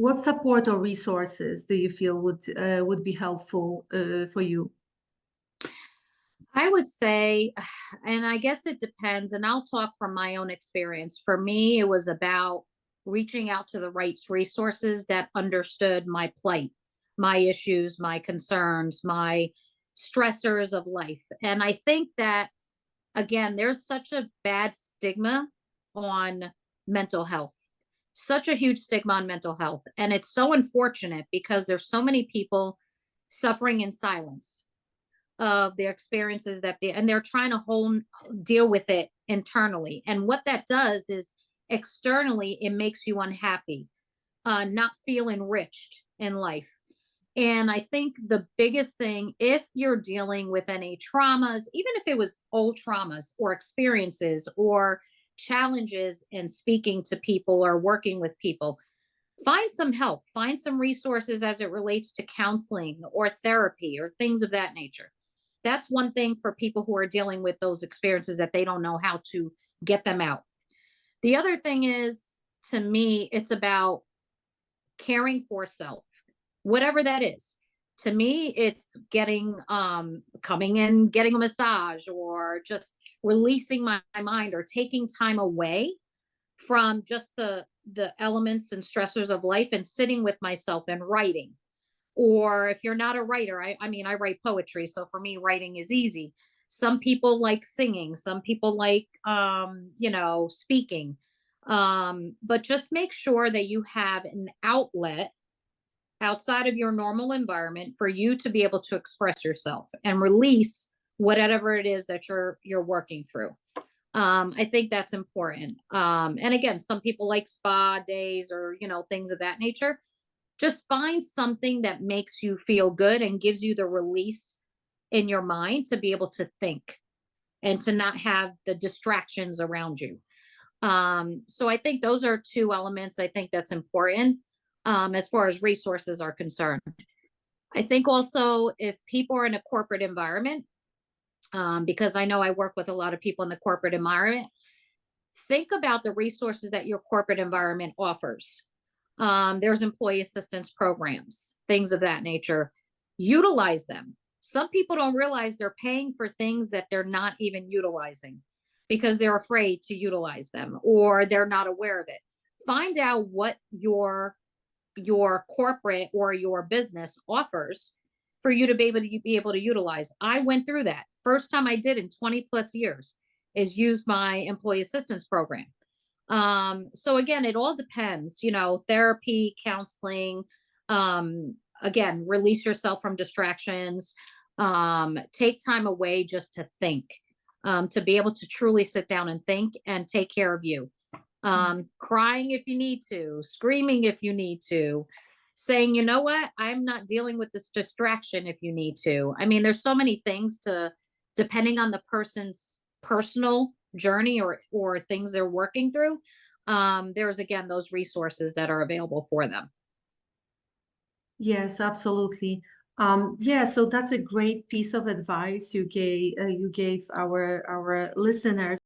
what support or resources do you feel would be helpful for you? I would say, and I guess it depends, and I'll talk from my own experience. For me, it was about reaching out to the right resources that understood my plight, my issues, my concerns, my stressors of life. And I think that, again, there's such a bad stigma on mental health, such a huge stigma on mental health. And it's so unfortunate because there's so many people suffering in silence of their experiences that and they're trying to deal with it internally. And what that does is externally, it makes you unhappy, not feel enriched in life. And I think the biggest thing, if you're dealing with any traumas, even if it was old traumas or experiences or challenges in speaking to people or working with people, find some help, find some resources as it relates to counseling or therapy or things of that nature. That's one thing for people who are dealing with those experiences that they don't know how to get them out. The other thing is, to me, it's about caring for self, whatever that is. To me, it's getting coming in, getting a massage, or just releasing my mind, or taking time away from just the elements and stressors of life and sitting with myself and writing. Or if you're not a writer, I mean, I write poetry, so for me writing is easy. Some people like singing, some people like speaking. But just make sure that you have an outlet outside of your normal environment for you to be able to express yourself and release whatever it is that you're working through. I think that's important. And again, some people like spa days or things of that nature. Just find something that makes you feel good and gives you the release in your mind to be able to think and to not have the distractions around you. So I think those are two elements I think that's important as far as resources are concerned. I think also if people are in a corporate environment, because I know I work with a lot of people in the corporate environment, think about the resources that your corporate environment offers. There's employee assistance programs, things of that nature. Utilize them. Some people don't realize they're paying for things that they're not even utilizing because they're afraid to utilize them or they're not aware of it. Find out what your corporate or your business offers for you to be able to utilize. I went through that. First time I did in 20 plus years is use my employee assistance program. So again, it all depends, therapy, counseling, again, release yourself from distractions, take time away just to think, to be able to truly sit down and think and take care of you. Crying if you need to, screaming if you need to, saying, you know what, I'm not dealing with this distraction if you need to. I mean, there's so many things depending on the person's personal journey or things they're working through. There's again those resources that are available for them. Yes, absolutely. Yeah, so that's a great piece of advice you gave our listeners.